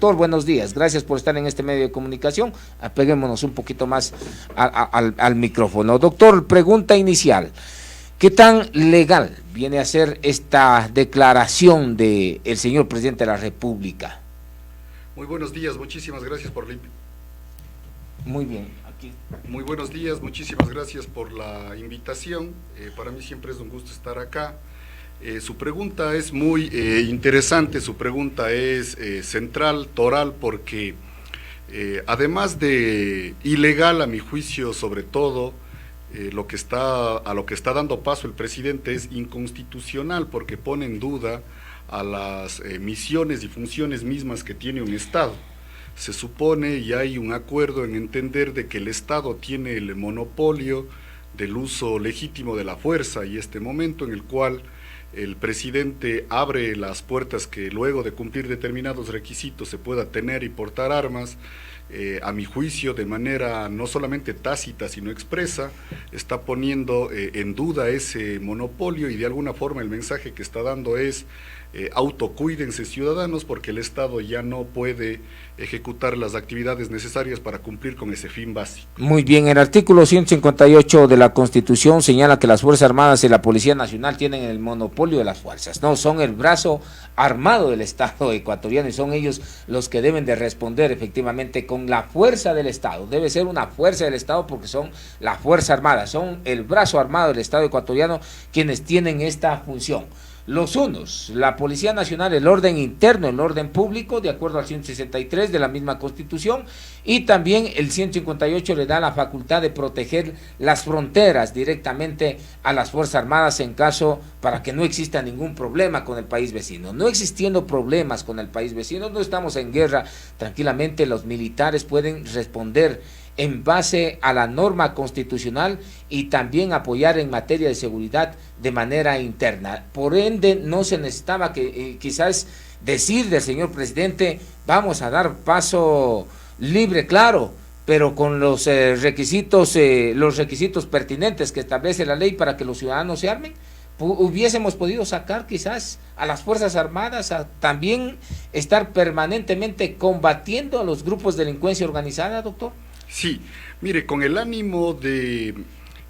Doctor, buenos días, gracias por estar en este medio de comunicación. Apeguémonos un poquito más al micrófono. Doctor, pregunta inicial. ¿Qué tan legal viene a ser esta declaración del señor presidente de la República? Muy buenos días, muchísimas gracias por la Muy bien. Aquí. Muy buenos días, muchísimas gracias por la invitación. Para mí siempre es un gusto estar acá. Su pregunta es muy interesante, su pregunta es central, toral, porque además de ilegal, a mi juicio, sobre todo, a lo que está dando paso el presidente es inconstitucional, porque pone en duda a las misiones y funciones mismas que tiene un Estado. Se supone y hay un acuerdo en entender de que el Estado tiene el monopolio del uso legítimo de la fuerza, y este momento en el cual el presidente abre las puertas que luego de cumplir determinados requisitos se pueda tener y portar armas, a mi juicio de manera no solamente tácita sino expresa, está poniendo en duda ese monopolio, y de alguna forma el mensaje que está dando es autocuídense ciudadanos, porque el Estado ya no puede ejecutar las actividades necesarias para cumplir con ese fin básico. Muy bien, el artículo 158 de la Constitución señala que las Fuerzas Armadas y la Policía Nacional tienen el monopolio de las fuerzas, no, son el brazo armado del Estado ecuatoriano, y son ellos los que deben de responder efectivamente con la fuerza del Estado. Debe ser una fuerza del Estado porque son la Fuerza Armada, son el brazo armado del Estado ecuatoriano quienes tienen esta función. Los unos, la Policía Nacional, el orden interno, el orden público, de acuerdo al 163 de la misma Constitución, y también el 158 le da la facultad de proteger las fronteras directamente a las Fuerzas Armadas en caso para que no exista ningún problema con el país vecino. No existiendo problemas con el país vecino, no estamos en guerra, tranquilamente los militares pueden responder en base a la norma constitucional y también apoyar en materia de seguridad de manera interna. Por ende, no se necesitaba que quizás decir del señor presidente, vamos a dar paso libre, claro, pero con los requisitos pertinentes que establece la ley para que los ciudadanos se armen. Hubiésemos podido sacar quizás a las Fuerzas Armadas a también estar permanentemente combatiendo a los grupos de delincuencia organizada, doctor. Sí, mire, con el ánimo de,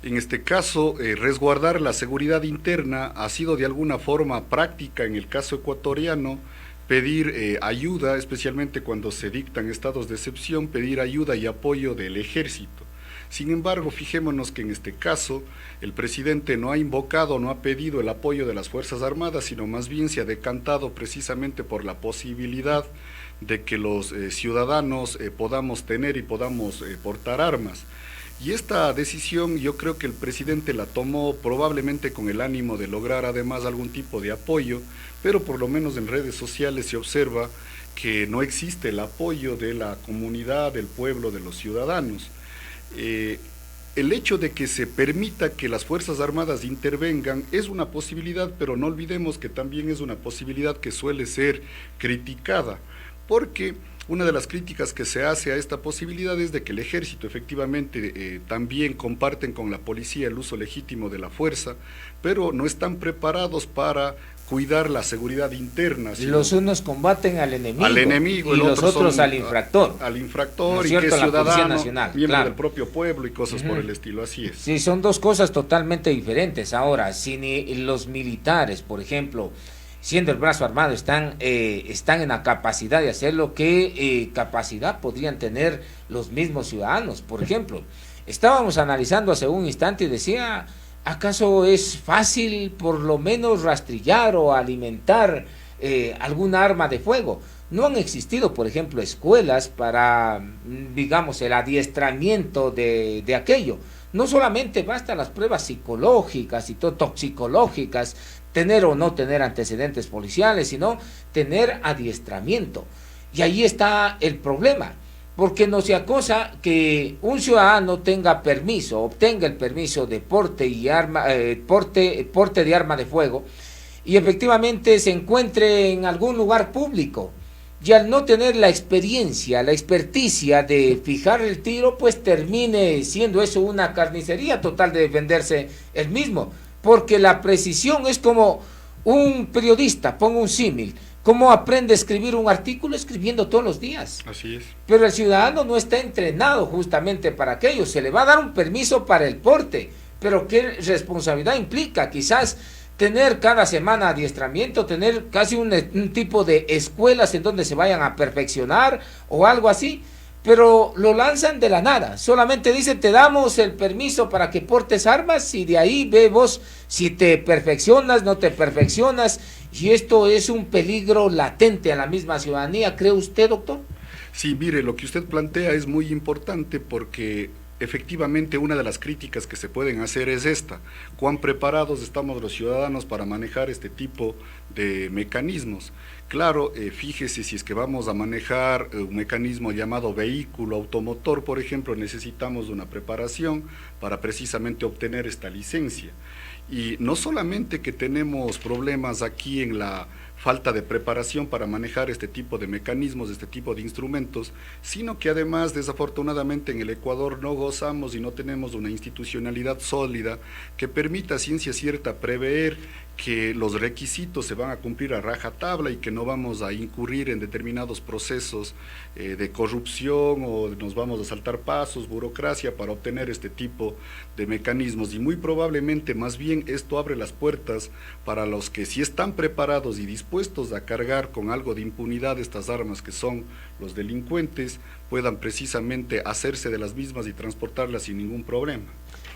en este caso, resguardar la seguridad interna, ha sido de alguna forma práctica en el caso ecuatoriano pedir ayuda, especialmente cuando se dictan estados de excepción, pedir ayuda y apoyo del ejército. Sin embargo, fijémonos que en este caso el presidente no ha invocado, no ha pedido el apoyo de las Fuerzas Armadas, sino más bien se ha decantado precisamente por la posibilidad de que los ciudadanos podamos tener y podamos portar armas. Y esta decisión yo creo que el presidente la tomó probablemente con el ánimo de lograr además algún tipo de apoyo, pero por lo menos en redes sociales se observa que no existe el apoyo de la comunidad, del pueblo, de los ciudadanos. El hecho de que se permita que las Fuerzas Armadas intervengan es una posibilidad, pero no olvidemos que también es una posibilidad que suele ser criticada, porque una de las críticas que se hace a esta posibilidad es de que el ejército efectivamente también comparten con la policía el uso legítimo de la fuerza, pero no están preparados para cuidar la seguridad interna. Los unos combaten al enemigo y los otros al infractor. Al infractor, ¿no es cierto? Y que es ciudadano, Nacional, miembro claro, del propio pueblo y cosas por el estilo, así es. Sí, son dos cosas totalmente diferentes. Ahora, si ni los militares, por ejemplo, siendo el brazo armado, están en la capacidad de hacerlo, ¿qué capacidad podrían tener los mismos ciudadanos? Por ejemplo, estábamos analizando hace un instante y decía, ¿acaso es fácil por lo menos rastrillar o alimentar alguna arma de fuego? No han existido, por ejemplo, escuelas para, digamos, el adiestramiento de aquello. No solamente bastan las pruebas psicológicas y toxicológicas, tener o no tener antecedentes policiales, sino tener adiestramiento. Y ahí está el problema, porque no sea cosa que un ciudadano tenga permiso, obtenga el permiso de porte de arma de fuego, y efectivamente se encuentre en algún lugar público, y al no tener la experiencia, la experticia de fijar el tiro, pues termine siendo eso una carnicería total de defenderse el mismo, porque la precisión es como un periodista, pongo un símil, ¿Cómo aprende a escribir un artículo? Escribiendo todos los días. Así es. Pero el ciudadano no está entrenado justamente para aquello. Se le va a dar un permiso para el porte, pero ¿qué responsabilidad implica? Quizás tener cada semana adiestramiento, tener casi un tipo de escuelas en donde se vayan a perfeccionar o algo así, pero lo lanzan de la nada. Solamente dicen, te damos el permiso para que portes armas y de ahí ve vos si te perfeccionas, no te perfeccionas, y esto es un peligro latente a la misma ciudadanía. ¿Cree usted, doctor? Sí, mire, lo que usted plantea es muy importante porque efectivamente una de las críticas que se pueden hacer es esta: ¿cuán preparados estamos los ciudadanos para manejar este tipo de mecanismos? Claro, fíjese, si es que vamos a manejar un mecanismo llamado vehículo automotor, por ejemplo, necesitamos una preparación para precisamente obtener esta licencia. Y no solamente que tenemos problemas aquí en la falta de preparación para manejar este tipo de mecanismos, este tipo de instrumentos, sino que además, desafortunadamente, en el Ecuador no gozamos y no tenemos una institucionalidad sólida que permita a ciencia cierta prever que los requisitos se van a cumplir a rajatabla y que no vamos a incurrir en determinados procesos de corrupción o nos vamos a saltar pasos, burocracia para obtener este tipo de mecanismos. Y muy probablemente más bien esto abre las puertas para los que sí están preparados y dispuestos a cargar con algo de impunidad estas armas que son los delincuentes, puedan precisamente hacerse de las mismas y transportarlas sin ningún problema.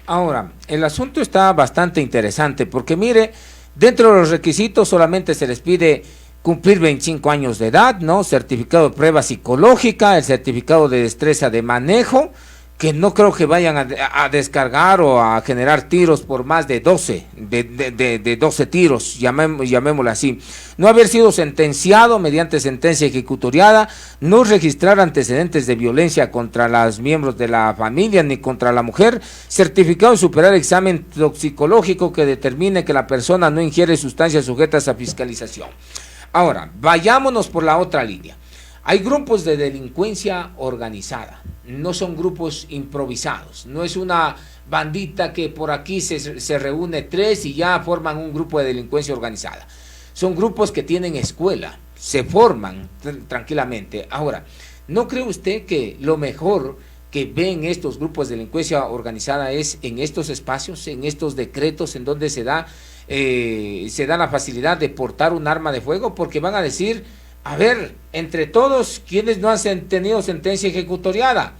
Ahora, el asunto está bastante interesante porque mire, dentro de los requisitos solamente se les pide cumplir 25 años de edad, ¿no? Certificado de prueba psicológica, el certificado de destreza de manejo, que no creo que vayan a descargar o a generar tiros por más de 12, de 12 tiros, llamémoslo así. No haber sido sentenciado mediante sentencia ejecutoriada, no registrar antecedentes de violencia contra los miembros de la familia ni contra la mujer, certificado de superar examen toxicológico que determine que la persona no ingiere sustancias sujetas a fiscalización. Ahora, vayámonos por la otra línea. Hay grupos de delincuencia organizada, no son grupos improvisados, no es una bandita que por aquí se reúne 3 y ya forman un grupo de delincuencia organizada. Son grupos que tienen escuela, se forman tranquilamente. Ahora, ¿no cree usted que lo mejor que ven estos grupos de delincuencia organizada es en estos espacios, en estos decretos en donde se da la facilidad de portar un arma de fuego? Porque van a decir, a ver, entre todos, quienes no han tenido sentencia ejecutoriada,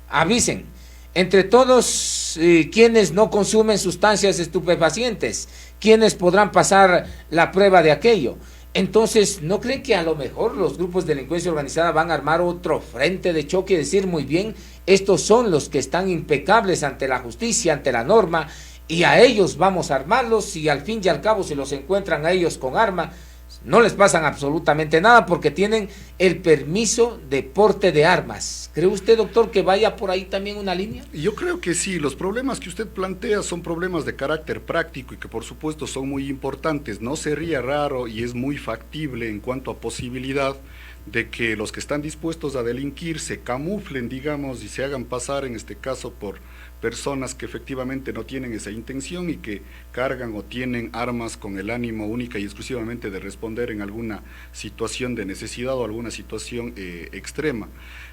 avisen. Entre todos, quienes no consumen sustancias estupefacientes, quienes podrán pasar la prueba de aquello. Entonces, ¿no creen que a lo mejor los grupos de delincuencia organizada van a armar otro frente de choque y decir, muy bien, estos son los que están impecables ante la justicia, ante la norma, y a ellos vamos a armarlos, y al fin y al cabo, si los encuentran a ellos con arma, no les pasan absolutamente nada porque tienen el permiso de porte de armas? ¿Cree usted, doctor, que vaya por ahí también una línea? Yo creo que sí. Los problemas que usted plantea son problemas de carácter práctico y que por supuesto son muy importantes. No sería raro y es muy factible en cuanto a posibilidad de que los que están dispuestos a delinquir se camuflen, digamos, y se hagan pasar en este caso por personas que efectivamente no tienen esa intención y que cargan o tienen armas con el ánimo única y exclusivamente de responder en alguna situación de necesidad o alguna situación extrema.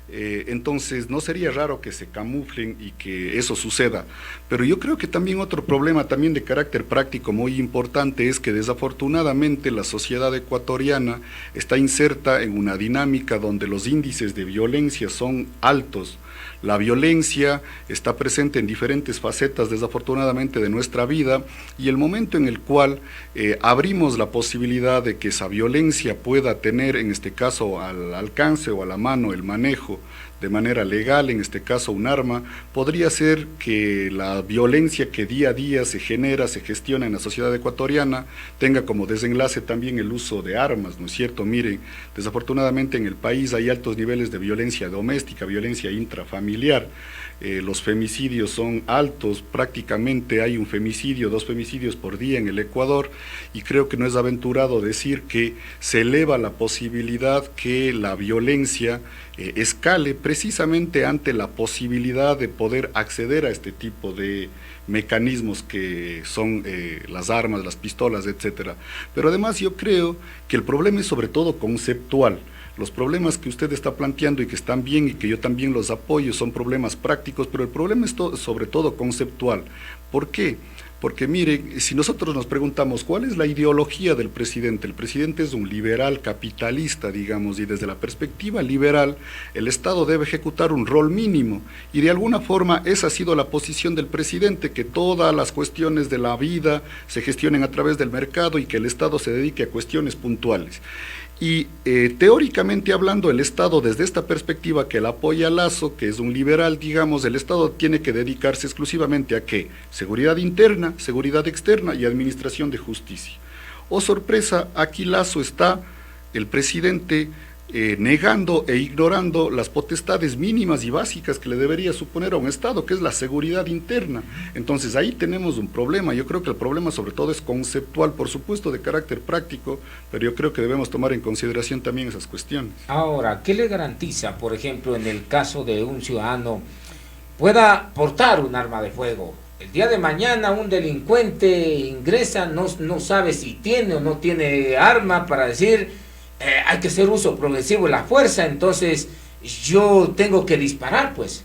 Entonces no sería raro que se camuflen y que eso suceda, pero yo creo que también otro problema también de carácter práctico muy importante es que desafortunadamente la sociedad ecuatoriana está inserta en una dinámica donde los índices de violencia son altos. La violencia está presente en diferentes facetas, desafortunadamente, de nuestra vida, y el momento en el cual abrimos la posibilidad de que esa violencia pueda tener, en este caso, al alcance o a la mano el manejo de manera legal, en este caso un arma, podría ser que la violencia que día a día se genera, se gestiona en la sociedad ecuatoriana, tenga como desenlace también el uso de armas, ¿no es cierto? Miren, desafortunadamente en el país hay altos niveles de violencia doméstica, violencia intrafamiliar, los femicidios son altos, prácticamente hay un femicidio, 2 femicidios por día en el Ecuador, y creo que no es aventurado decir que se eleva la posibilidad que la violencia escale precisamente ante la posibilidad de poder acceder a este tipo de mecanismos que son las armas, las pistolas, etcétera. Pero además yo creo que el problema es sobre todo conceptual. Los problemas que usted está planteando y que están bien y que yo también los apoyo son problemas prácticos, pero el problema es sobre todo conceptual. ¿Por qué? Porque mire, si nosotros nos preguntamos cuál es la ideología del presidente, el presidente es un liberal capitalista, digamos, y desde la perspectiva liberal, el Estado debe ejecutar un rol mínimo, y de alguna forma esa ha sido la posición del presidente, que todas las cuestiones de la vida se gestionen a través del mercado y que el Estado se dedique a cuestiones puntuales. Y teóricamente hablando, el Estado desde esta perspectiva que la apoya Lasso, que es un liberal, digamos, el Estado tiene que dedicarse exclusivamente a ¿qué? Seguridad interna, seguridad externa y administración de justicia. Oh sorpresa, aquí Lasso está, el presidente, negando e ignorando las potestades mínimas y básicas que le debería suponer a un Estado, que es la seguridad interna. Entonces ahí tenemos un problema. Yo creo que el problema sobre todo es conceptual, por supuesto de carácter práctico, pero yo creo que debemos tomar en consideración también esas cuestiones. Ahora, ¿qué le garantiza, por ejemplo, en el caso de un ciudadano pueda portar un arma de fuego? El día de mañana un delincuente ingresa, no sabe si tiene o no tiene arma para decir... hay que hacer uso progresivo de la fuerza, entonces yo tengo que disparar, pues.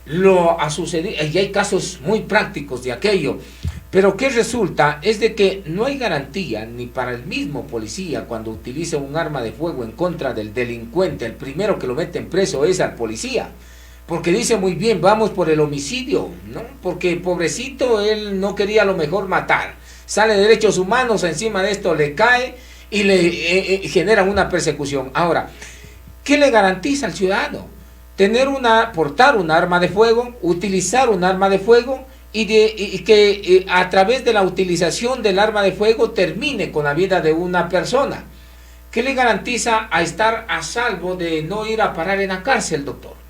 Lo ha sucedido, y hay casos muy prácticos de aquello, pero ¿qué resulta? Es de que no hay garantía ni para el mismo policía cuando utiliza un arma de fuego en contra del delincuente. El primero que lo meten preso es al policía, porque dice muy bien, vamos por el homicidio, ¿no? Porque pobrecito, él no quería a lo mejor matar, sale de derechos humanos, encima de esto le cae y le generan una persecución. Ahora, ¿qué le garantiza al ciudadano? Portar un arma de fuego, utilizar un arma de fuego y que a través de la utilización del arma de fuego termine con la vida de una persona. ¿Qué le garantiza a estar a salvo de no ir a parar en la cárcel, doctor?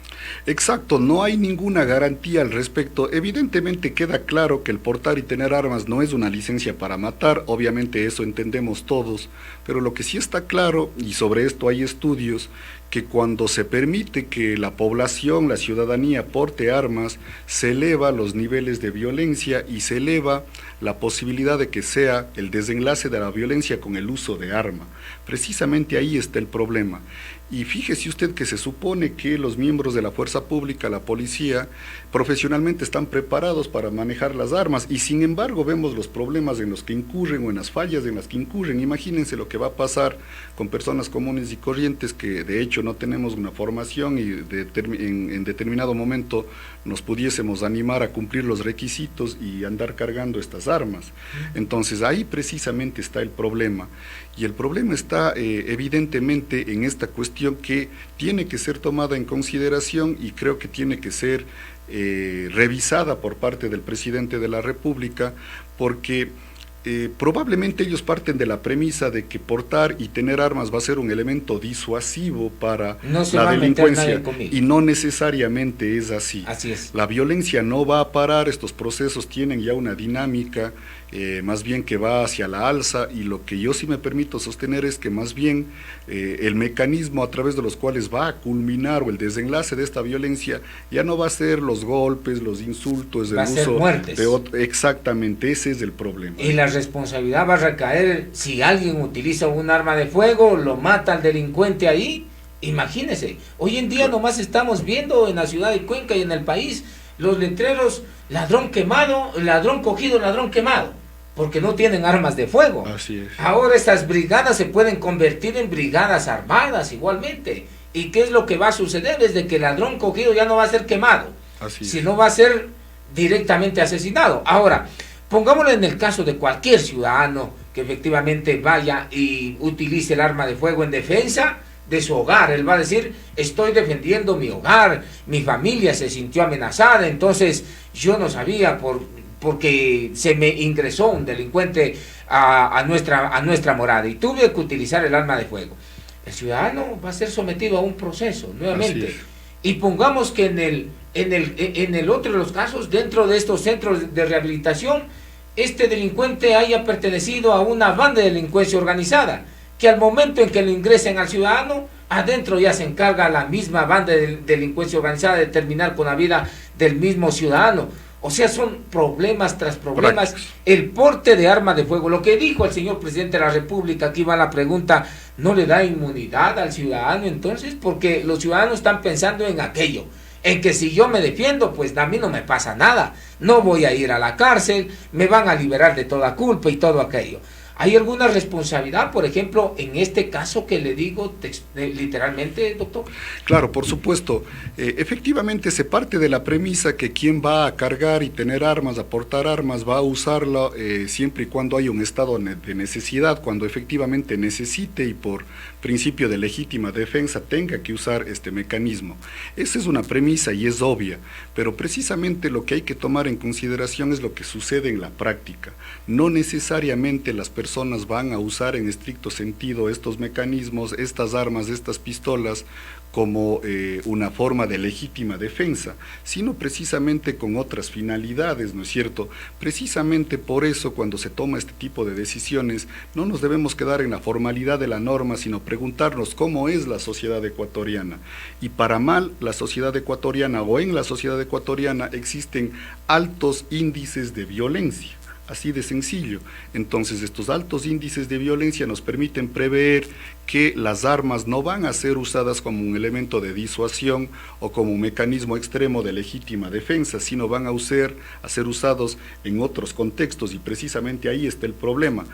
Exacto, no hay ninguna garantía al respecto. Evidentemente queda claro que el portar y tener armas no es una licencia para matar, obviamente eso entendemos todos, pero lo que sí está claro, y sobre esto hay estudios, que cuando se permite que la población, la ciudadanía porte armas, se eleva los niveles de violencia y se eleva la posibilidad de que sea el desenlace de la violencia con el uso de arma. Precisamente ahí está el problema. Y fíjese usted que se supone que los miembros de la fuerza pública, la policía, profesionalmente están preparados para manejar las armas, y sin embargo vemos los problemas en los que incurren o en las fallas en las que incurren. Imagínense lo que va a pasar con personas comunes y corrientes que de hecho no tenemos una formación y en determinado momento nos pudiésemos animar a cumplir los requisitos y andar cargando estas armas. Entonces ahí precisamente está el problema. Y el problema está evidentemente en esta cuestión que tiene que ser tomada en consideración y creo que tiene que ser revisada por parte del presidente de la República, porque probablemente ellos parten de la premisa de que portar y tener armas va a ser un elemento disuasivo para la delincuencia, y no necesariamente es así. Así es. La violencia no va a parar, estos procesos tienen ya una dinámica más bien que va hacia la alza, y lo que yo sí me permito sostener es que más bien el mecanismo a través de los cuales va a culminar o el desenlace de esta violencia ya no va a ser los golpes, los insultos, el uso muertes. Exactamente, ese es el problema. Y la responsabilidad va a recaer si alguien utiliza un arma de fuego, lo mata al delincuente ahí. Imagínese, hoy en día nomás estamos viendo en la ciudad de Cuenca y en el país los letreros: ladrón quemado, ladrón cogido, ladrón quemado, porque no tienen armas de fuego. Así es. Ahora estas brigadas se pueden convertir en brigadas armadas igualmente. ¿Y qué es lo que va a suceder? Es de que el ladrón cogido ya no va a ser quemado, sino va a ser directamente asesinado. Ahora, pongámoslo en el caso de cualquier ciudadano que efectivamente vaya y utilice el arma de fuego en defensa de su hogar. Él va a decir: estoy defendiendo mi hogar, mi familia se sintió amenazada, entonces yo no sabía porque se me ingresó un delincuente a nuestra morada y tuve que utilizar el arma de fuego. El ciudadano va a ser sometido a un proceso nuevamente. Y pongamos que en el otro de los casos, dentro de estos centros de rehabilitación, este delincuente haya pertenecido a una banda de delincuencia organizada, que al momento en que lo ingresen al ciudadano, adentro ya se encarga la misma banda de delincuencia organizada de terminar con la vida del mismo ciudadano. O sea, son problemas tras problemas. El porte de arma de fuego, lo que dijo el señor presidente de la República, aquí va la pregunta, ¿no le da inmunidad al ciudadano entonces? Porque los ciudadanos están pensando en aquello, en que si yo me defiendo, pues a mí no me pasa nada, no voy a ir a la cárcel, me van a liberar de toda culpa y todo aquello. ¿Hay alguna responsabilidad, por ejemplo, en este caso que le digo literalmente, doctor? Claro, por supuesto. Efectivamente, se parte de la premisa que quien va a cargar y tener armas, a portar armas, va a usarlo siempre y cuando haya un estado de necesidad, cuando efectivamente necesite y por principio de legítima defensa tenga que usar este mecanismo. Esa es una premisa y es obvia, pero precisamente lo que hay que tomar en consideración es lo que sucede en la práctica. No necesariamente las personas van a usar en estricto sentido estos mecanismos, estas armas, estas pistolas, como una forma de legítima defensa, sino precisamente con otras finalidades, ¿no es cierto? Precisamente por eso, cuando se toma este tipo de decisiones, no nos debemos quedar en la formalidad de la norma, sino preguntarnos cómo es la sociedad ecuatoriana. Y para mal, la sociedad ecuatoriana o en la sociedad ecuatoriana existen altos índices de violencia. Así de sencillo. Entonces, estos altos índices de violencia nos permiten prever que las armas no van a ser usadas como un elemento de disuasión o como un mecanismo extremo de legítima defensa, sino van a ser usados en otros contextos, y precisamente ahí está el problema.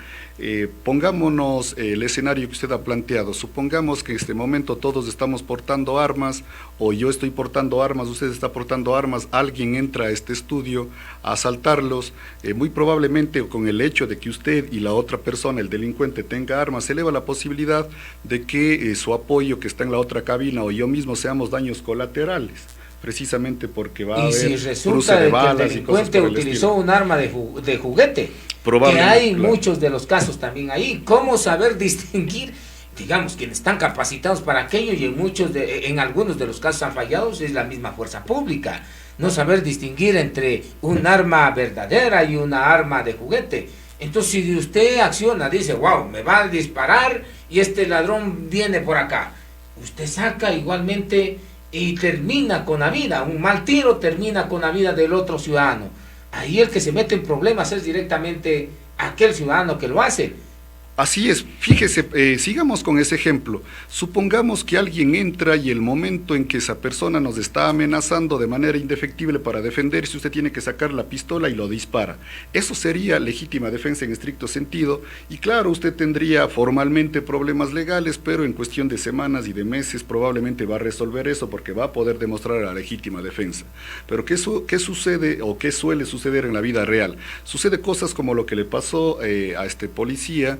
Pongámonos el escenario que usted ha planteado. Supongamos que en este momento todos estamos portando armas, o yo estoy portando armas, usted está portando armas, alguien entra a este estudio a asaltarlos, muy probablemente con el hecho de que usted y la otra persona, el delincuente, tenga armas, se eleva la posibilidad de que su apoyo que está en la otra cabina o yo mismo seamos daños colaterales, precisamente porque va a haber si resulta de que el delincuente utilizó un arma de juguete, que hay muchos de los casos también ahí, ¿cómo saber distinguir? Digamos, quienes están capacitados para aquello, y en algunos de los casos han fallado, es la misma fuerza pública, no saber distinguir entre un arma verdadera y una arma de juguete. Entonces, si usted acciona, dice, wow, me va a disparar y este ladrón viene por acá, usted saca igualmente y termina con la vida, un mal tiro termina con la vida del otro ciudadano. Ahí el que se mete en problemas es directamente aquel ciudadano que lo hace. Así es, fíjese, sigamos con ese ejemplo. Supongamos que alguien entra y el momento en que esa persona nos está amenazando de manera indefectible para defenderse, usted tiene que sacar la pistola y lo dispara. Eso sería legítima defensa en estricto sentido, y claro, usted tendría formalmente problemas legales, pero en cuestión de semanas y de meses probablemente va a resolver eso porque va a poder demostrar la legítima defensa. Pero ¿qué sucede o qué suele suceder en la vida real? Sucede cosas como lo que le pasó a este policía,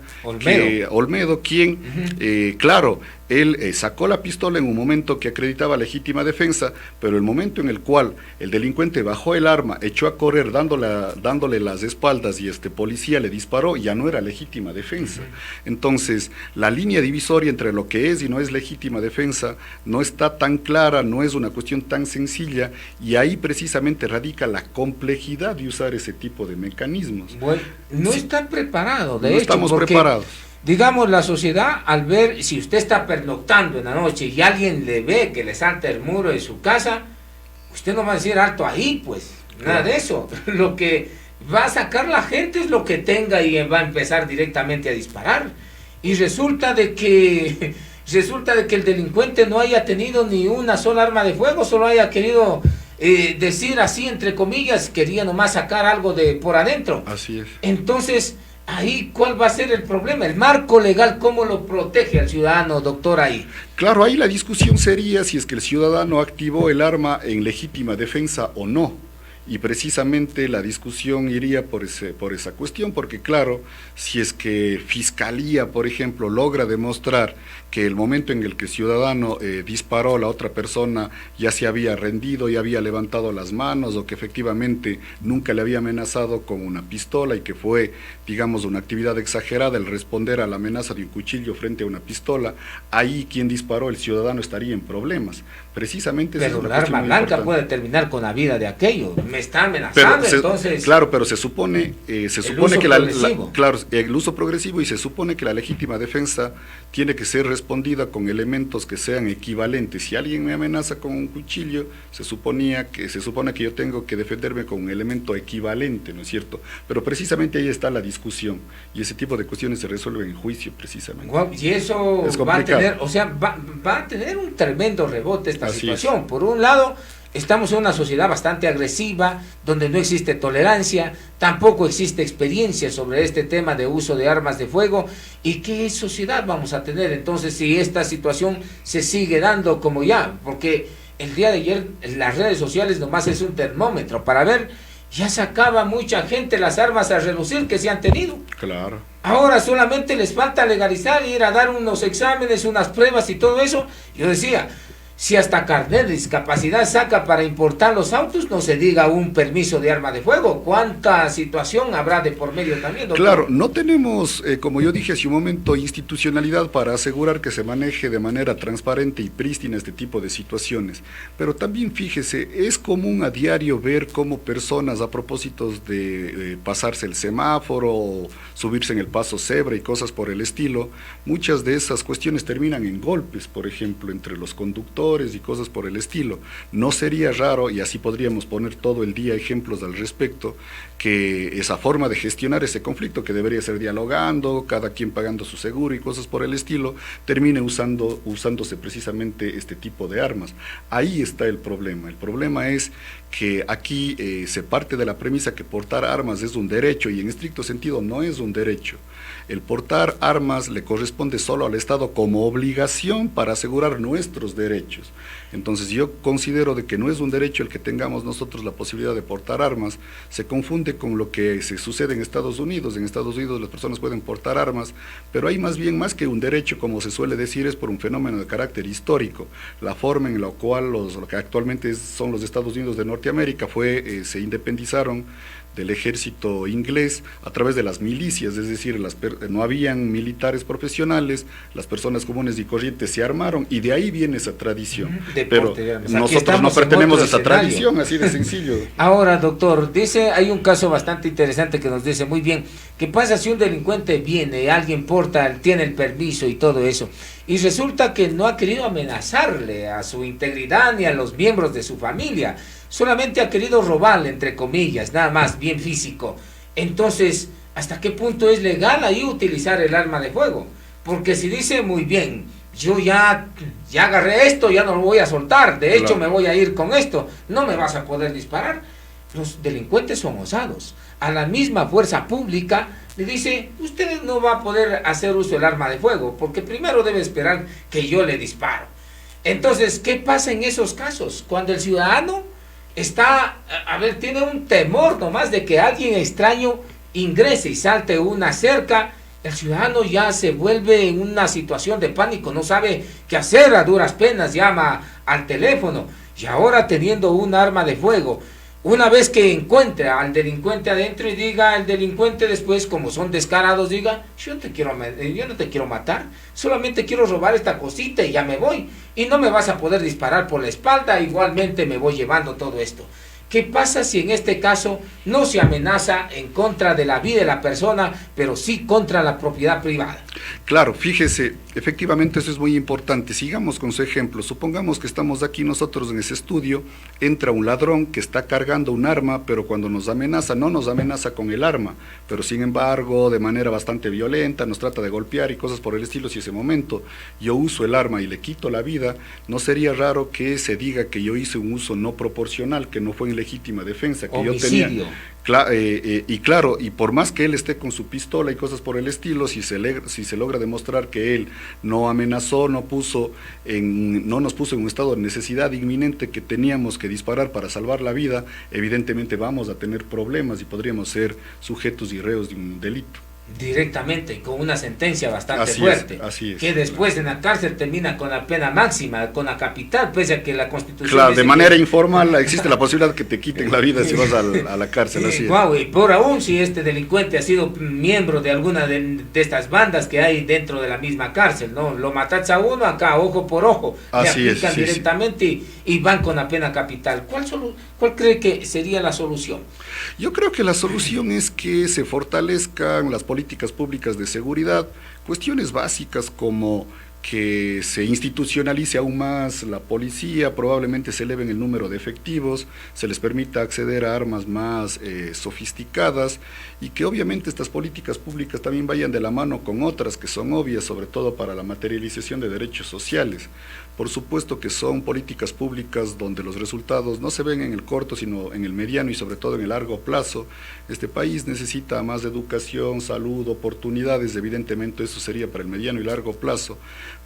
Olmedo, quien, claro, él sacó la pistola en un momento que acreditaba legítima defensa, pero el momento en el cual el delincuente bajó el arma, echó a correr dándole las espaldas y este policía le disparó, ya no era legítima defensa. Entonces, la línea divisoria entre lo que es y no es legítima defensa no está tan clara, no es una cuestión tan sencilla, y ahí precisamente radica la complejidad de usar ese tipo de mecanismos. Bueno, no está preparado, de hecho. No estamos preparados. Digamos, la sociedad, al ver, si usted está pernoctando en la noche y alguien le ve que le salta el muro de su casa, usted no va a decir alto ahí, pues, nada de eso. Lo que va a sacar la gente es lo que tenga y va a empezar directamente a disparar. Y resulta de que el delincuente no haya tenido ni una sola arma de fuego, solo haya querido decir así, entre comillas, quería nomás sacar algo de por adentro. Así es. Entonces, ahí, ¿cuál va a ser el problema? El marco legal, ¿cómo lo protege al ciudadano, doctor, ahí? Claro, ahí la discusión sería si es que el ciudadano activó el arma en legítima defensa o no. Y precisamente la discusión iría por esa cuestión, porque claro, si es que Fiscalía, por ejemplo, logra demostrar que el momento en el que el ciudadano disparó a la otra persona ya se había rendido, ya había levantado las manos, o que efectivamente nunca le había amenazado con una pistola y que fue, digamos, una actividad exagerada el responder a la amenaza de un cuchillo frente a una pistola, ahí quien disparó, el ciudadano, estaría en problemas. Precisamente pero el arma blanca puede terminar con la vida de aquello. me está amenazando, entonces... Claro, pero se supone que el uso progresivo, y se supone que la legítima defensa tiene que ser respondida con elementos que sean equivalentes. Si alguien me amenaza con un cuchillo, se supone que yo tengo que defenderme con un elemento equivalente, ¿no es cierto? Pero precisamente ahí está la discusión, y ese tipo de cuestiones se resuelven en juicio, precisamente. Wow, y eso va a tener, va a tener un tremendo rebote esta situación. Por un lado, estamos en una sociedad bastante agresiva, donde no existe tolerancia, tampoco existe experiencia sobre este tema de uso de armas de fuego. ¿Y qué sociedad vamos a tener entonces si esta situación se sigue dando como ya? Porque el día de ayer en las redes sociales nomás es un termómetro para ver, ya sacaba mucha gente las armas a relucir que se han tenido. Claro. Ahora solamente les falta legalizar, ir a dar unos exámenes, unas pruebas y todo eso. Yo decía, si hasta carnet de discapacidad saca para importar los autos, no se diga un permiso de arma de fuego. ¿Cuánta situación habrá de por medio también, doctor? Claro, no tenemos, como yo dije hace un momento, institucionalidad para asegurar que se maneje de manera transparente y prístina este tipo de situaciones. Pero también fíjese, es común a diario ver cómo personas, a propósito de pasarse el semáforo, o subirse en el paso cebra y cosas por el estilo, muchas de esas cuestiones terminan en golpes, por ejemplo, entre los conductores y cosas por el estilo. No sería raro, y así podríamos poner todo el día ejemplos al respecto, que esa forma de gestionar ese conflicto, que debería ser dialogando, cada quien pagando su seguro y cosas por el estilo, termine usándose precisamente este tipo de armas. Ahí está el problema. El problema es que aquí se parte de la premisa que portar armas es un derecho, y en estricto sentido no es un derecho. El portar armas le corresponde solo al Estado como obligación para asegurar nuestros derechos. Entonces yo considero de que no es un derecho el que tengamos nosotros la posibilidad de portar armas. Se confunde con lo que se sucede en Estados Unidos. En Estados Unidos las personas pueden portar armas, pero hay más bien, más que un derecho, como se suele decir, es por un fenómeno de carácter histórico. La forma en la cual lo que actualmente son los Estados Unidos de Norteamérica se independizaron del ejército inglés a través de las milicias, es decir, no habían militares profesionales, las personas comunes y corrientes se armaron, y de ahí viene esa tradición. Pero nosotros no pertenecemos a esa tradición, así de sencillo. Ahora, doctor, hay un caso bastante interesante que nos dice muy bien, ¿qué pasa si un delincuente viene, alguien tiene el permiso y todo eso, y resulta que no ha querido amenazarle a su integridad ni a los miembros de su familia, solamente ha querido robarle, entre comillas, nada más, bien físico? Entonces, ¿hasta qué punto es legal ahí utilizar el arma de fuego? Porque si dice, muy bien, yo ya agarré esto, ya no lo voy a soltar, de hecho me voy a ir con esto, no me vas a poder disparar. Los delincuentes son osados. A la misma fuerza pública le dice, usted no va a poder hacer uso del arma de fuego, porque primero debe esperar que yo le disparo. Entonces, ¿qué pasa en esos casos? Cuando el ciudadano tiene un temor nomás de que alguien extraño ingrese y salte una cerca, el ciudadano ya se vuelve en una situación de pánico, no sabe qué hacer, a duras penas llama al teléfono, y ahora teniendo un arma de fuego, una vez que encuentre al delincuente adentro y diga el delincuente después, como son descarados, diga, yo no te quiero matar, solamente quiero robar esta cosita y ya me voy, y no me vas a poder disparar por la espalda, igualmente me voy llevando todo esto. ¿Qué pasa si en este caso no se amenaza en contra de la vida de la persona, pero sí contra la propiedad privada? Claro, fíjese, efectivamente eso es muy importante. Sigamos con su ejemplo. Supongamos que estamos aquí nosotros en ese estudio, entra un ladrón que está cargando un arma, pero cuando nos amenaza, no nos amenaza con el arma, pero sin embargo de manera bastante violenta, nos trata de golpear y cosas por el estilo. Si ese momento yo uso el arma y le quito la vida, no sería raro que se diga que yo hice un uso no proporcional, que no fue en legítima defensa, que homicidio. Yo tenía. Y claro, y por más que él esté con su pistola y cosas por el estilo, si se logra demostrar que él no amenazó, no nos puso en un estado de necesidad inminente que teníamos que disparar para salvar la vida, evidentemente vamos a tener problemas y podríamos ser sujetos y reos de un delito. Directamente, con una sentencia bastante fuerte, así es, que después en la cárcel termina con la pena máxima, con la capital, pese a que la Constitución... Claro, de manera informal existe la posibilidad que te quiten la vida si vas a la cárcel, así es. Wow, y por aún si este delincuente ha sido miembro de alguna de estas bandas que hay dentro de la misma cárcel, ¿no? Lo matas a uno, acá ojo por ojo, le aplican directamente. y van con la pena capital. ¿Cuál cree que sería la solución? Yo creo que la solución es que se fortalezcan las políticas públicas de seguridad, cuestiones básicas como que se institucionalice aún más la policía, probablemente se eleven el número de efectivos, se les permita acceder a armas más sofisticadas y que obviamente estas políticas públicas también vayan de la mano con otras que son obvias, sobre todo para la materialización de derechos sociales. Por supuesto que son políticas públicas donde los resultados no se ven en el corto, sino en el mediano y sobre todo en el largo plazo. Este país necesita más educación, salud, oportunidades, evidentemente eso sería para el mediano y largo plazo,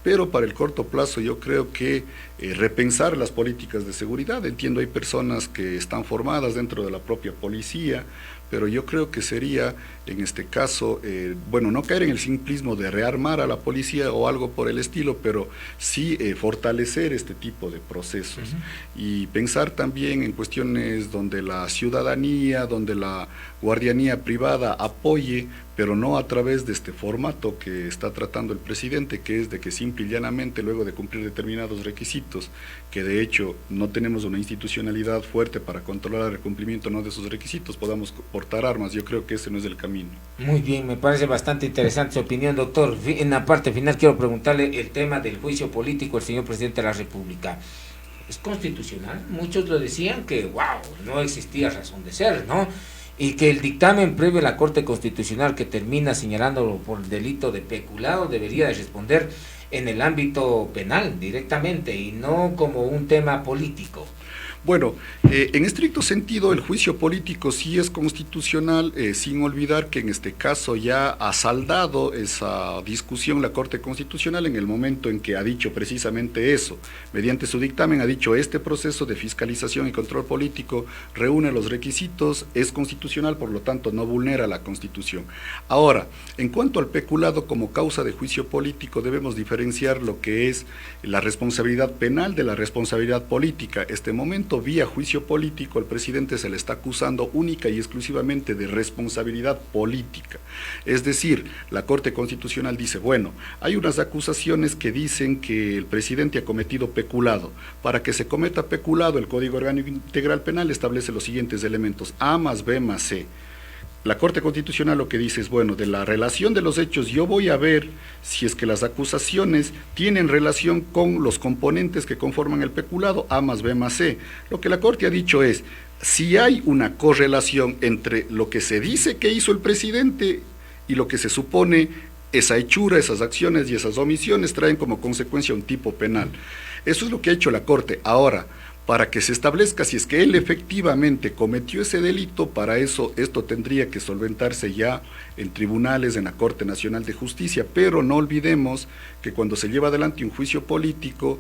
pero para el corto plazo yo creo que repensar las políticas de seguridad. Entiendo, hay personas que están formadas dentro de la propia policía, pero yo creo que sería, en este caso, bueno, no caer en el simplismo de rearmar a la policía o algo por el estilo, pero sí fortalecer este tipo de procesos y pensar también en cuestiones donde la ciudadanía, donde la guardianía privada apoye, pero no a través de este formato que está tratando el presidente, que es de que simple y llanamente, luego de cumplir determinados requisitos, que de hecho no tenemos una institucionalidad fuerte para controlar el cumplimiento no de esos requisitos, podamos portar armas. Yo creo que ese no es el camino. Muy bien, me parece bastante interesante su opinión, doctor. En la parte final quiero preguntarle el tema del juicio político al señor presidente de la República. ¿Es constitucional? Muchos lo decían que, wow, no existía razón de ser, ¿no? Y que el dictamen previo a la Corte Constitucional que termina señalándolo por delito de peculado debería de responder en el ámbito penal directamente y no como un tema político. Bueno, en estricto sentido el juicio político sí es constitucional, sin olvidar que en este caso ya ha saldado esa discusión la Corte Constitucional en el momento en que ha dicho precisamente eso. Mediante su dictamen ha dicho: este proceso de fiscalización y control político reúne los requisitos, es constitucional, por lo tanto no vulnera la Constitución. Ahora, en cuanto al peculado como causa de juicio político, debemos diferenciar lo que es la responsabilidad penal de la responsabilidad política. Este momento, vía juicio político, al presidente se le está acusando única y exclusivamente de responsabilidad política. Es decir, la Corte Constitucional dice, bueno, hay unas acusaciones que dicen que el presidente ha cometido peculado. Para que se cometa peculado, el Código Orgánico Integral Penal establece los siguientes elementos: A más B más C. La Corte Constitucional lo que dice es, bueno, de la relación de los hechos yo voy a ver si es que las acusaciones tienen relación con los componentes que conforman el peculado, A más B más C. Lo que la Corte ha dicho es, si hay una correlación entre lo que se dice que hizo el presidente y lo que se supone esa hechura, esas acciones y esas omisiones traen como consecuencia un tipo penal. Eso es lo que ha hecho la Corte. Ahora, para que se establezca si es que él efectivamente cometió ese delito, para eso esto tendría que solventarse ya en tribunales, en la Corte Nacional de Justicia, pero no olvidemos que cuando se lleva adelante un juicio político,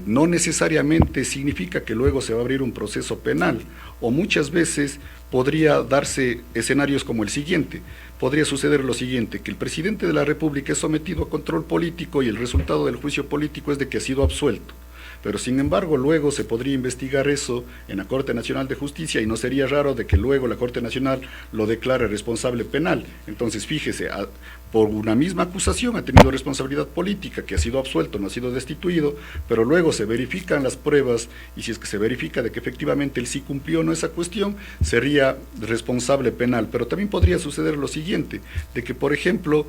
no necesariamente significa que luego se va a abrir un proceso penal, o muchas veces podría darse escenarios como el siguiente. Podría suceder lo siguiente, que el presidente de la República es sometido a control político y el resultado del juicio político es de que ha sido absuelto. Pero sin embargo luego se podría investigar eso en la Corte Nacional de Justicia y no sería raro de que luego la Corte Nacional lo declare responsable penal. Entonces fíjese, por una misma acusación ha tenido responsabilidad política, que ha sido absuelto, no ha sido destituido, pero luego se verifican las pruebas y si es que se verifica de que efectivamente él sí cumplió o no esa cuestión, sería responsable penal. Pero también podría suceder lo siguiente, de que por ejemplo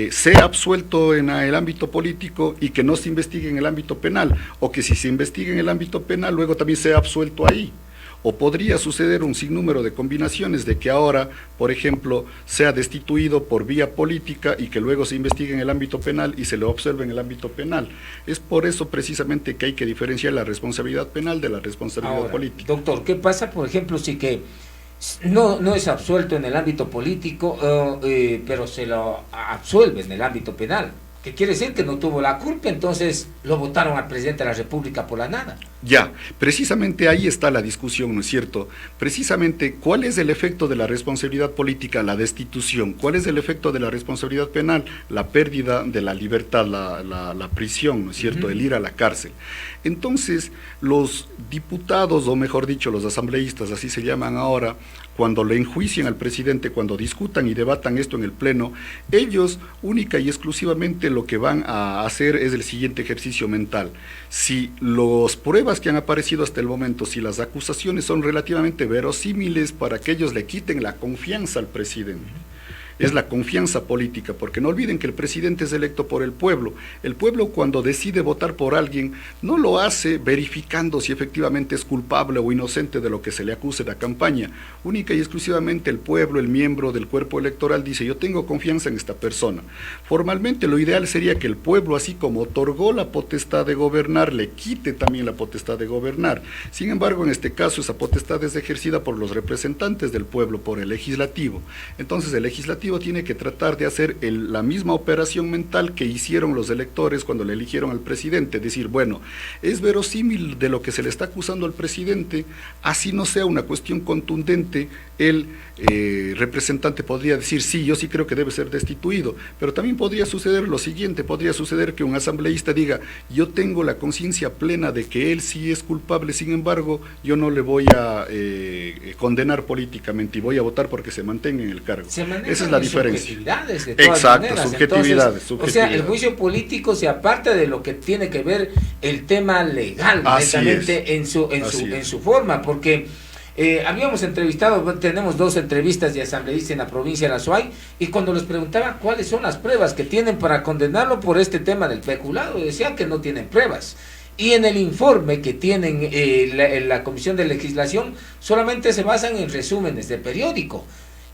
sea absuelto en el ámbito político y que no se investigue en el ámbito penal, o que si se investiga en el ámbito penal luego también sea absuelto ahí. O podría suceder un sinnúmero de combinaciones de que ahora, por ejemplo, sea destituido por vía política y que luego se investigue en el ámbito penal y se lo observe en el ámbito penal. Es por eso precisamente que hay que diferenciar la responsabilidad penal de la responsabilidad política. Doctor, ¿qué pasa, por ejemplo, si que no es absuelto en el ámbito político, pero se lo absuelve en el ámbito penal? Que quiere decir que no tuvo la culpa, entonces lo votaron al presidente de la República por la nada. Ya, precisamente ahí está la discusión, ¿no es cierto? Precisamente, ¿cuál es el efecto de la responsabilidad política? La destitución. ¿Cuál es el efecto de la responsabilidad penal? La pérdida de la libertad, la prisión, ¿no es cierto? El ir a la cárcel. Entonces, los diputados, o mejor dicho, los asambleístas, así se llaman ahora, cuando le enjuician al presidente, cuando discutan y debatan esto en el Pleno, ellos única y exclusivamente lo que van a hacer es el siguiente ejercicio mental. Si las pruebas pruebas que han aparecido hasta el momento, si las acusaciones son relativamente verosímiles para que ellos le quiten la confianza al presidente. Es la confianza política, porque no olviden que el presidente es electo por el pueblo. El pueblo, cuando decide votar por alguien, no lo hace verificando si efectivamente es culpable o inocente de lo que se le acuse en la campaña. Única y exclusivamente el pueblo, el miembro del cuerpo electoral, dice: yo tengo confianza en esta persona. Formalmente lo ideal sería que el pueblo, así como otorgó la potestad de gobernar, le quite también la potestad de gobernar. Sin embargo, en este caso, esa potestad es ejercida por los representantes del pueblo, por el legislativo. Entonces, el legislativo tiene que tratar de hacer la misma operación mental que hicieron los electores cuando le eligieron al presidente, decir: bueno, es verosímil de lo que se le está acusando al presidente, así no sea una cuestión contundente, el representante podría decir: sí, yo sí creo que debe ser destituido, pero también podría suceder lo siguiente, podría suceder que un asambleísta diga: yo tengo la conciencia plena de que él sí es culpable, sin embargo, yo no le voy a condenar políticamente y voy a votar porque se mantenga en el cargo. Esa es la diferencia. Subjetividades, de todas Exacto, maneras. subjetividades, Entonces, o sea, el juicio político se aparta de lo que tiene que ver el tema legal, netamente en su forma, porque habíamos entrevistado, tenemos 2 entrevistas de asambleístas en la provincia de La Suay, y cuando les preguntaba cuáles son las pruebas que tienen para condenarlo por este tema del peculado, decían que no tienen pruebas. Y en el informe que tienen la Comisión de Legislación solamente se basan en resúmenes de periódico.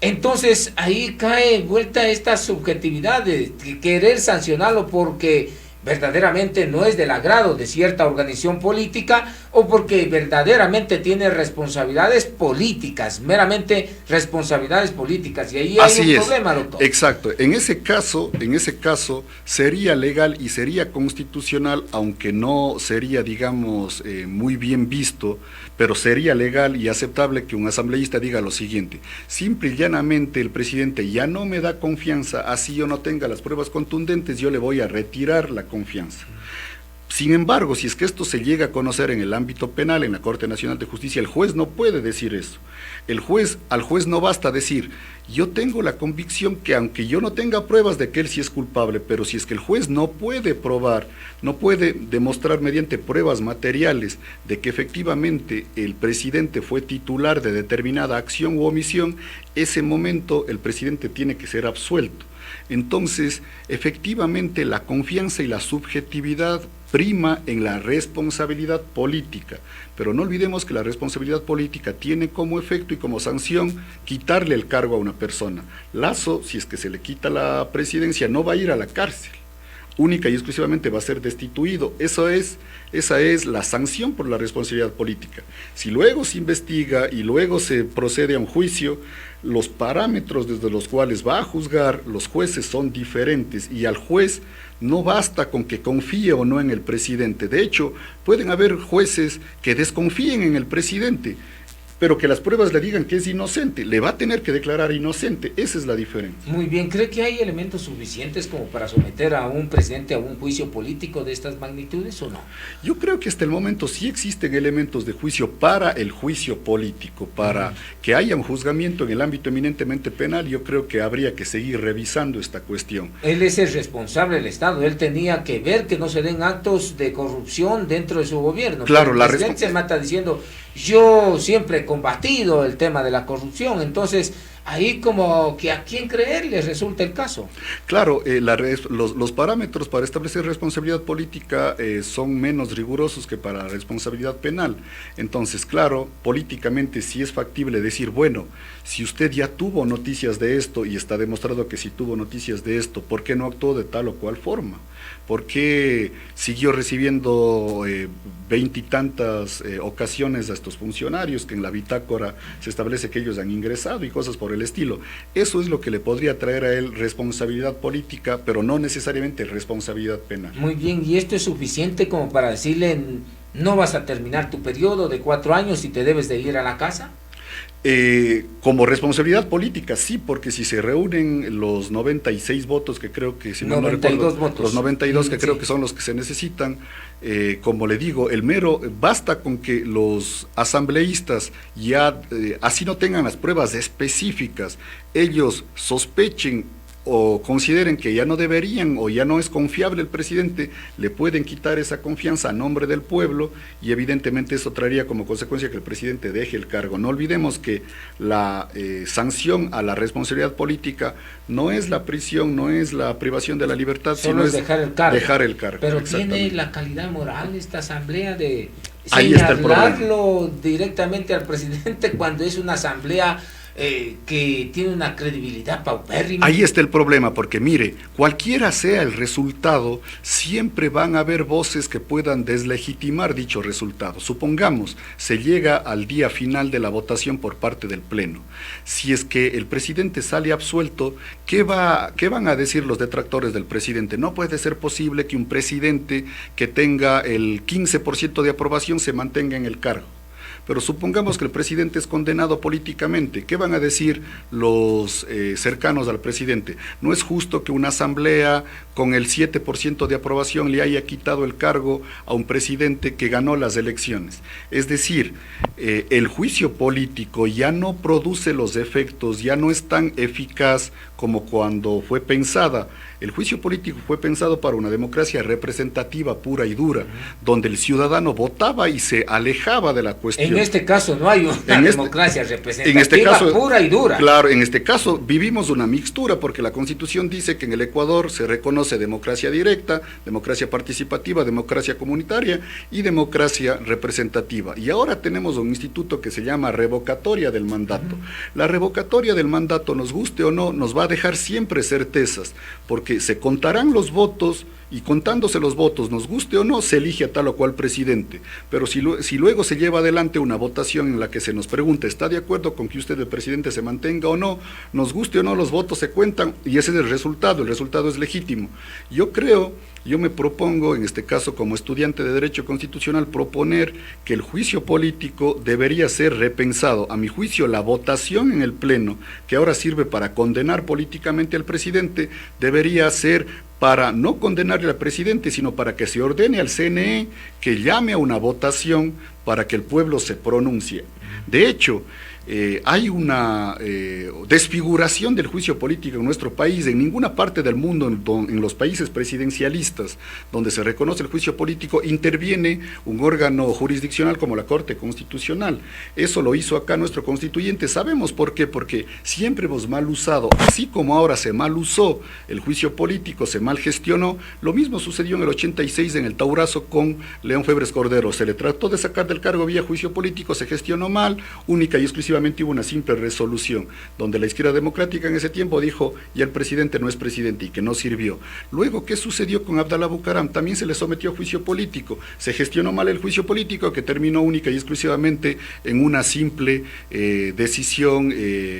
Entonces ahí cae vuelta esta subjetividad de querer sancionarlo porque verdaderamente no es del agrado de cierta organización política o porque verdaderamente tiene responsabilidades políticas, meramente responsabilidades políticas, y ahí hay un problema, doctor. Exacto, en ese caso sería legal y sería constitucional, aunque no sería, digamos, muy bien visto, pero sería legal y aceptable que un asambleísta diga lo siguiente: simple y llanamente el presidente ya no me da confianza, así yo no tenga las pruebas contundentes, yo le voy a retirar la confianza. Sin embargo, si es que esto se llega a conocer en el ámbito penal, en la Corte Nacional de Justicia, el juez no puede decir eso. Al juez no basta decir: yo tengo la convicción que aunque yo no tenga pruebas de que él sí es culpable, pero si es que el juez no puede probar, no puede demostrar mediante pruebas materiales de que efectivamente el presidente fue titular de determinada acción u omisión, ese momento el presidente tiene que ser absuelto. Entonces, efectivamente, la confianza y la subjetividad prima en la responsabilidad política, pero no olvidemos que la responsabilidad política tiene como efecto y como sanción quitarle el cargo a una persona. Lasso, si es que se le quita la presidencia, no va a ir a la cárcel, única y exclusivamente va a ser destituido. Esa es la sanción por la responsabilidad política. Si luego se investiga y luego se procede a un juicio, los parámetros desde los cuales va a juzgar los jueces son diferentes, y al juez no basta con que confíe o no en el presidente. De hecho, pueden haber jueces que desconfíen en el presidente, pero que las pruebas le digan que es inocente, le va a tener que declarar inocente. Esa es la diferencia. Muy bien, ¿cree que hay elementos suficientes como para someter a un presidente a un juicio político de estas magnitudes o no? Yo creo que hasta el momento sí existen elementos de juicio para el juicio político, para que haya un juzgamiento en el ámbito eminentemente penal. Yo creo que habría que seguir revisando esta cuestión. Él es el responsable del Estado, él tenía que ver que no se den actos de corrupción dentro de su gobierno. Claro, el presidente se mata diciendo: yo siempre he combatido el tema de la corrupción. Entonces, ahí como que a quién creerle resulta el caso. Claro, los parámetros para establecer responsabilidad política son menos rigurosos que para responsabilidad penal. Entonces, claro, políticamente sí es factible decir: bueno, si usted ya tuvo noticias de esto y está demostrado que sí tuvo noticias de esto, ¿por qué no actuó de tal o cual forma? ¿Por qué siguió recibiendo 20 y tantas ocasiones a estos funcionarios que en la bitácora se establece que ellos han ingresado y cosas por el estilo? Eso es lo que le podría traer a él responsabilidad política, pero no necesariamente responsabilidad penal. Muy bien, ¿y esto es suficiente como para decirle: no vas a terminar tu periodo de 4 años y te debes de ir a la casa? Como responsabilidad política, sí, porque si se reúnen los 96 votos que creo que, si no me recuerdo, los 92 que creo que son los que se necesitan, como le digo, basta con que los asambleístas ya, así no tengan las pruebas específicas, ellos sospechen o consideren que ya no deberían o ya no es confiable el presidente, le pueden quitar esa confianza a nombre del pueblo y evidentemente eso traería como consecuencia que el presidente deje el cargo. No olvidemos que la sanción a la responsabilidad política no es la prisión, no es la privación de la libertad, sino es dejar el cargo. Dejar el cargo. Pero tiene la calidad moral esta asamblea de señalarlo directamente al presidente cuando es una asamblea que tiene una credibilidad paupérrima. Ahí está el problema, porque mire, cualquiera sea el resultado, siempre van a haber voces que puedan deslegitimar dicho resultado. Supongamos, se llega al día final de la votación por parte del Pleno. Si es que el presidente sale absuelto, ¿qué van a decir los detractores del presidente? No puede ser posible que un presidente que tenga el 15% de aprobación se mantenga en el cargo. Pero supongamos que el presidente es condenado políticamente. ¿Qué van a decir los cercanos al presidente? No es justo que una asamblea con el 7% de aprobación le haya quitado el cargo a un presidente que ganó las elecciones. Es decir, el juicio político ya no produce los efectos, ya no es tan eficaz como cuando fue pensada. El juicio político fue pensado para una democracia representativa, pura y dura, donde el ciudadano votaba y se alejaba de la cuestión. En este caso no hay una democracia representativa pura y dura. Claro, en este caso vivimos una mixtura, porque la Constitución dice que en el Ecuador se reconoce democracia directa, democracia participativa, democracia comunitaria y democracia representativa. Y ahora tenemos un instituto que se llama revocatoria del mandato. La revocatoria del mandato, nos guste o no, nos va a dejar siempre certezas, porque se contarán los votos y contándose los votos, nos guste o no, se elige a tal o cual presidente. Pero si luego se lleva adelante una votación en la que se nos pregunta, ¿está de acuerdo con que usted, el presidente, se mantenga o no? Nos guste o no, los votos se cuentan y ese es el resultado es legítimo. Yo me propongo, en este caso como estudiante de Derecho Constitucional, proponer que el juicio político debería ser repensado. A mi juicio, la votación en el Pleno, que ahora sirve para condenar políticamente al presidente, debería ser para no condenarle al presidente, sino para que se ordene al CNE que llame a una votación para que el pueblo se pronuncie. De hecho, hay una desfiguración del juicio político en nuestro país. En ninguna parte del mundo, en los países presidencialistas, donde se reconoce el juicio político, interviene un órgano jurisdiccional como la Corte Constitucional. Eso lo hizo acá nuestro constituyente. ¿Sabemos por qué? Porque siempre hemos mal usado, así como ahora se mal usó el juicio político, se mal gestionó. Lo mismo sucedió en el 86 en el Taurazo con León Febres Cordero. Se le trató de sacar del cargo vía juicio político, se gestionó mal, única y exclusivamente hubo una simple resolución, donde la izquierda democrática en ese tiempo dijo, ya el presidente no es presidente, y que no sirvió. Luego, ¿qué sucedió con Abdalá Bucaram? También se le sometió a juicio político, se gestionó mal el juicio político, que terminó única y exclusivamente en una simple decisión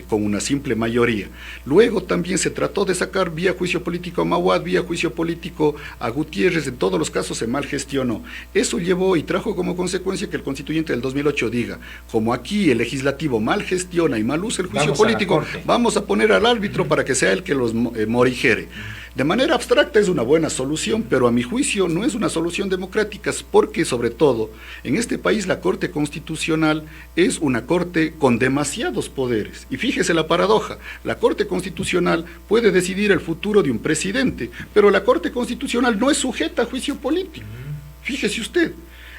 con una simple mayoría. Luego también se trató de sacar vía juicio político a Mawad, vía juicio político a Gutiérrez, en todos los casos se mal gestionó. Eso llevó y trajo como consecuencia que el constituyente del 2008 diga, como aquí el legislativo mal gestiona y mal usa el juicio político, vamos a poner al árbitro para que sea el que los morigere. De manera abstracta es una buena solución, pero a mi juicio no es una solución democrática, porque sobre todo en este país la Corte Constitucional es una corte con demasiados poderes. Y fíjese la paradoja, la Corte Constitucional puede decidir el futuro de un presidente, pero la Corte Constitucional no es sujeta a juicio político. Fíjese usted.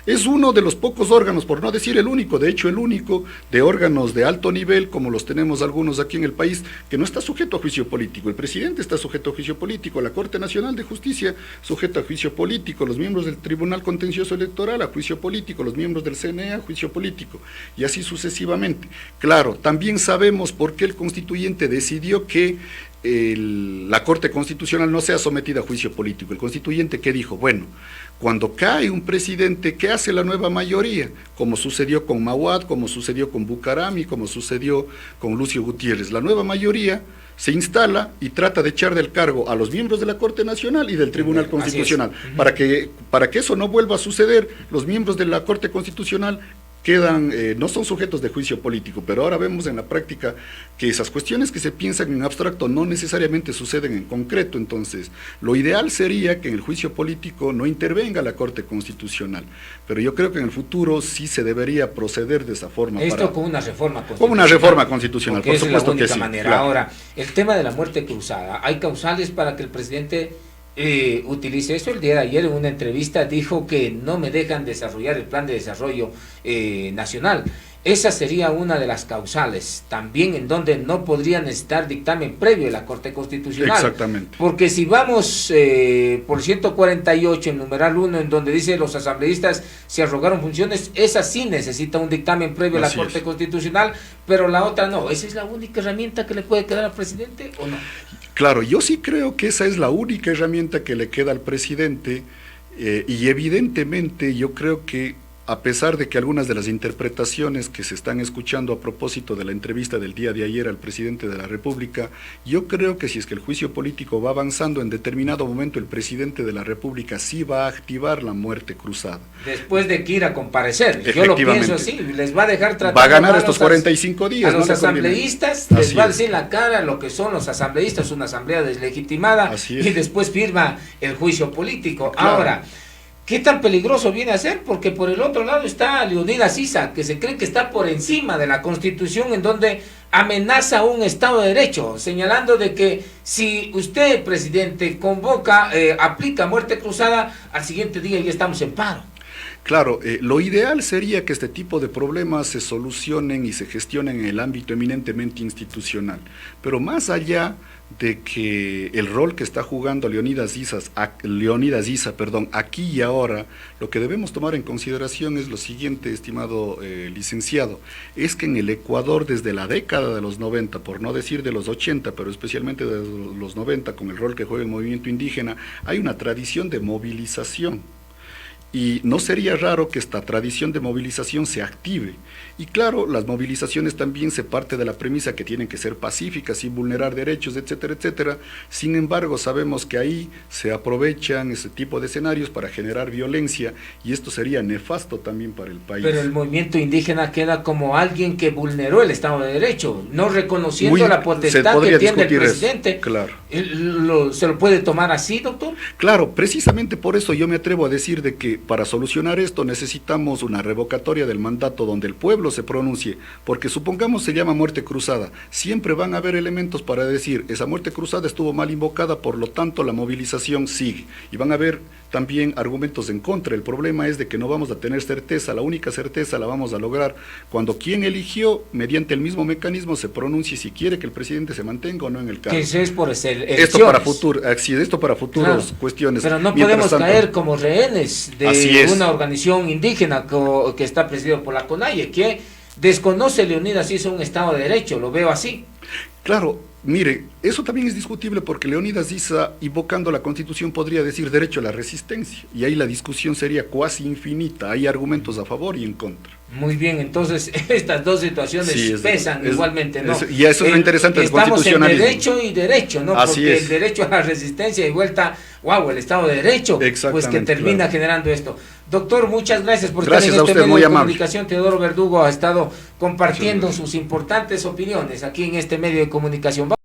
Es uno de los pocos órganos, por no decir el único, de hecho el único, de órganos de alto nivel, como los tenemos algunos aquí en el país, que no está sujeto a juicio político. El presidente está sujeto a juicio político, la Corte Nacional de Justicia sujeta a juicio político, los miembros del Tribunal Contencioso Electoral a juicio político, los miembros del CNE a juicio político, y así sucesivamente. Claro, también sabemos por qué el constituyente decidió que la Corte Constitucional no sea sometida a juicio político. El constituyente, ¿qué dijo? Bueno, cuando cae un presidente, ¿qué hace la nueva mayoría? Como sucedió con Mawad, como sucedió con Bucaram y como sucedió con Lucio Gutiérrez. La nueva mayoría se instala y trata de echar del cargo a los miembros de la Corte Nacional y del Tribunal Constitucional. Para que eso no vuelva a suceder, los miembros de la Corte Constitucional quedan, no son sujetos de juicio político, pero ahora vemos en la práctica que esas cuestiones que se piensan en abstracto no necesariamente suceden en concreto. Entonces, lo ideal sería que en el juicio político no intervenga la Corte Constitucional, pero yo creo que en el futuro sí se debería proceder de esa forma. Esto con una reforma constitucional. Con una reforma constitucional, por supuesto, es la única que sí. manera. Claro. Ahora, el tema de la muerte cruzada, ¿hay causales para que el presidente utilice eso? El día de ayer en una entrevista dijo que no me dejan desarrollar el plan de desarrollo nacional. Esa sería una de las causales, también en donde no podría necesitar dictamen previo de la Corte Constitucional. Exactamente. Porque si vamos por 148, en numeral 1, en donde dice los asambleístas se arrogaron funciones, esa sí necesita un dictamen previo a la Corte Constitucional, pero la otra no. ¿Esa es la única herramienta que le puede quedar al presidente o no? Claro, yo sí creo que esa es la única herramienta que le queda al presidente, y evidentemente yo creo que a pesar de que algunas de las interpretaciones que se están escuchando a propósito de la entrevista del día de ayer al presidente de la República, yo creo que si es que el juicio político va avanzando, en determinado momento el presidente de la República sí va a activar la muerte cruzada. Después de que ir a comparecer, yo lo pienso así, les va a dejar tratar. Va a ganar estos 45 días. A los asambleístas les va a decir en la cara lo que son los asambleístas, una asamblea deslegitimada, y después firma el juicio político. Claro. Ahora, ¿qué tan peligroso viene a ser? Porque por el otro lado está Leonidas Issa, que se cree que está por encima de la Constitución, en donde amenaza un Estado de Derecho, señalando de que si usted, presidente, convoca, aplica muerte cruzada, al siguiente día ya estamos en paro. Claro, lo ideal sería que este tipo de problemas se solucionen y se gestionen en el ámbito eminentemente institucional, pero más allá de que el rol que está jugando Leonidas Issa, aquí y ahora, lo que debemos tomar en consideración es lo siguiente, estimado licenciado, es que en el Ecuador desde la década de los 90, por no decir de los 80, pero especialmente de los 90, con el rol que juega el movimiento indígena, hay una tradición de movilización. Y no sería raro que esta tradición de movilización se active. Y claro, las movilizaciones también se parte de la premisa que tienen que ser pacíficas, sin vulnerar derechos, etcétera, etcétera. Sin embargo, sabemos que ahí se aprovechan ese tipo de escenarios para generar violencia, y esto sería nefasto también para el país. Pero el movimiento indígena queda como alguien que vulneró el Estado de Derecho, no reconociendo la potestad que tiene el presidente. Eso, claro. ¿Se lo puede tomar así, doctor? Claro, precisamente por eso yo me atrevo a decir de que para solucionar esto necesitamos una revocatoria del mandato donde el pueblo se pronuncie, porque supongamos se llama muerte cruzada, siempre van a haber elementos para decir, esa muerte cruzada estuvo mal invocada, por lo tanto la movilización sigue, y van a haber también argumentos en contra. El problema es de que no vamos a tener certeza, la única certeza la vamos a lograr cuando quien eligió, mediante el mismo mecanismo, se pronuncie si quiere que el presidente se mantenga o no en el cargo. Que eso es por elecciones. Esto para futuros claro, cuestiones. Pero no podemos caer como rehenes de una organización indígena que está presidido por la CONAIE, que desconoce Leonidas Issa un Estado de Derecho, lo veo así. Claro, mire, eso también es discutible porque Leonidas Issa, invocando la Constitución, podría decir derecho a la resistencia, y ahí la discusión sería cuasi infinita, hay argumentos a favor y en contra. Muy bien, entonces estas dos situaciones pesan igualmente, ¿no? Y eso es lo interesante del constitucionalismo. Estamos en derecho y derecho, ¿no? Porque el derecho a la resistencia y vuelta, el Estado de Derecho, pues que termina generando esto. Doctor, muchas gracias por estar en este medio de comunicación. Teodoro Verdugo ha estado compartiendo sus importantes opiniones aquí en este medio de comunicación.